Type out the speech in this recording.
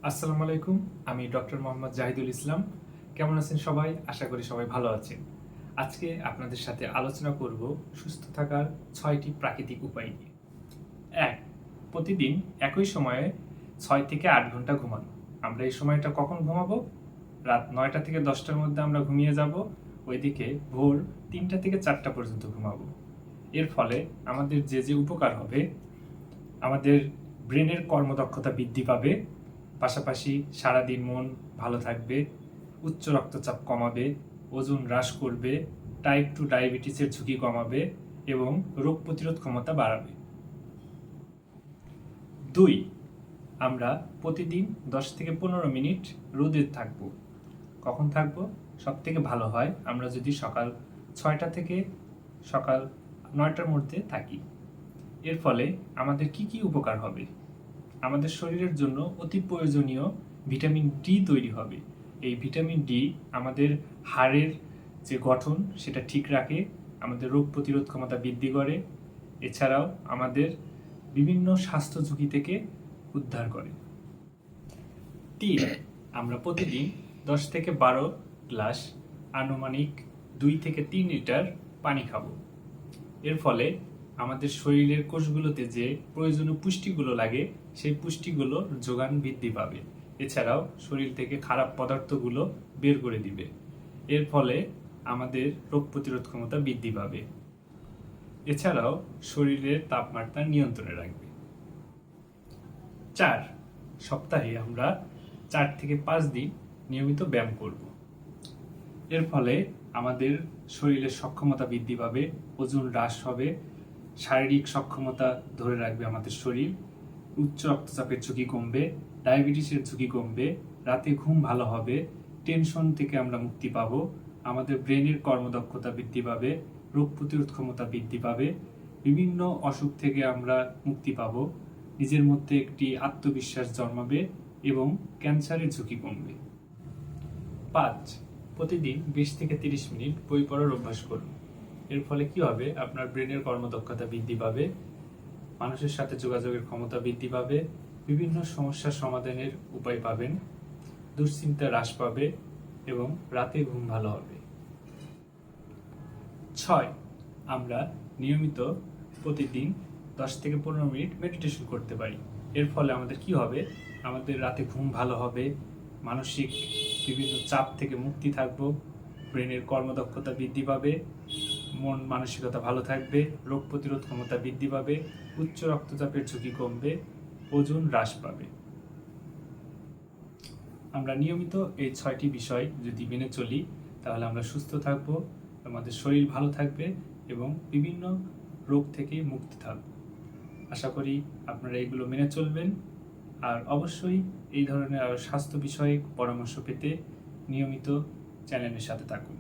আসসালামু আলাইকুম। আমি ডক্টর মোহাম্মদ জাহিদুল ইসলাম। কেমন আছেন সবাই? আশা করি সবাই ভালো আছেন। আজকে আপনাদের সাথে আলোচনা করব সুস্থ থাকার ৬টি প্রাকৃতিক উপায় নিয়ে। ১. প্রতিদিন একই সময়ে ৬ থেকে ৮ ঘন্টা ঘুমানো। আমরা এই সময়টা কখন ঘুমাবো? রাত ৯টা থেকে ১০টার মধ্যে আমরা ঘুমিয়ে যাব। ওইদিকে ভোর ৩টা থেকে ৪টা পর্যন্ত ঘুমাবো। এর ফলে আমাদের যে উপকার হবে, আমাদের ব্রেনের কর্মদক্ষতা বৃদ্ধি পাবে, পাশাপাশি সারাদিন মন ভালো থাকবে, উচ্চ রক্তচাপ কমাবে, ওজন হ্রাস করবে, টাইপ 2 ডায়াবেটিসের ঝুঁকি কমাবে এবং রোগ প্রতিরোধ ক্ষমতা বাড়াবে। ২. আমরা প্রতিদিন ১০ থেকে ১৫ মিনিট রোদে থাকব। কখন থাকব? সবথেকে ভালো হয় আমরা যদি সকাল ৬টা থেকে সকাল ৯টার মধ্যে থাকি। এর ফলে আমাদের কি উপকার হবে? আমাদের শরীরের জন্য অতি প্রয়োজনীয় ভিটামিন ডি তৈরি হবে। এই ভিটামিন ডি আমাদের হাড়ের যে গঠন সেটা ঠিক রাখে, আমাদের রোগ প্রতিরোধ ক্ষমতা বৃদ্ধি করে, এছাড়াও আমাদের বিভিন্ন স্বাস্থ্য ঝুঁকি থেকে উদ্ধার করে। ৩. আমরা প্রতিদিন ১০ থেকে ১২ গ্লাস আনুমানিক ২ থেকে ৩ লিটার পানি খাবো। এর ফলে আমাদের শরীরের কোষগুলোতে যে প্রয়োজনীয় পুষ্টিগুলো লাগে সেই পুষ্টিগুলোর যোগান বৃদ্ধি পাবে। এছাড়াও শরীর থেকে খারাপ পদার্থগুলো বের করে দিবে। এর ফলে আমাদের রোগ প্রতিরোধ ক্ষমতা বৃদ্ধি পাবে। এছাড়াও শরীরের তাপমাত্রা নিয়ন্ত্রণে রাখবে। ৪. সপ্তাহে আমরা ৪ থেকে ৫ দিন নিয়মিত ব্যায়াম করব। এর ফলে আমাদের শরীরের সক্ষমতা বৃদ্ধি পাবে, ওজন হ্রাস হবে, শারীরিক সক্ষমতা ধরে রাখবে আমাদের শরীর, উচ্চ রক্তচাপের ঝুঁকি কমবে, ডায়াবেটিসের ঝুঁকি কমবে, রাতে ঘুম ভালো হবে, টেনশন থেকে আমরা মুক্তি পাবো, আমাদের ব্রেনের কর্মদক্ষতা বৃদ্ধি পাবে, রোগ প্রতিরোধ ক্ষমতা বৃদ্ধি পাবে, বিভিন্ন অসুখ থেকে আমরা মুক্তি পাবো, নিজের মধ্যে একটি আত্মবিশ্বাস জন্মাবে এবং ক্যান্সারের ঝুঁকি কমবে। ৫. প্রতিদিন ২০ থেকে ৩০ মিনিট বই পড়ার অভ্যাস করুন। এর ফলে কি হবে? আপনার ব্রেনের কর্মদক্ষতা বৃদ্ধি পাবে, মানুষের সাথে যোগাযোগের ক্ষমতা বৃদ্ধি পাবে, বিভিন্ন সমস্যার সমাধানের উপায় পাবেন, দুশ্চিন্তা হ্রাস পাবে এবং রাতে ঘুম ভালো হবে। ৬. আমরা নিয়মিত প্রতিদিন ১০ থেকে ১৫ মিনিট মেডিটেশন করতে পারি। এর ফলে আমাদের কি হবে? আমাদের রাতে ঘুম ভালো হবে, মানসিক বিভিন্ন চাপ থেকে মুক্তি থাকব, ব্রেনের কর্মদক্ষতা বৃদ্ধি পাবে, মন মানসিকতা ভালো থাকবে, রোগ প্রতিরোধ ক্ষমতা বৃদ্ধি পাবে, উচ্চ রক্তচাপের ঝুঁকি কমবে, ওজন হ্রাস পাবে। আমরা নিয়মিত এই ৬টি বিষয় যদি মেনে চলি তাহলে আমরা সুস্থ থাকব, আমাদের শরীর ভালো থাকবে এবং বিভিন্ন রোগ থেকে মুক্তি থাকব। আশা করি আপনারা এগুলো মেনে চলবেন। আর অবশ্যই এই ধরনের স্বাস্থ্য বিষয়ক পরামর্শ পেতে নিয়মিত চ্যানেলের সাথে থাকুন।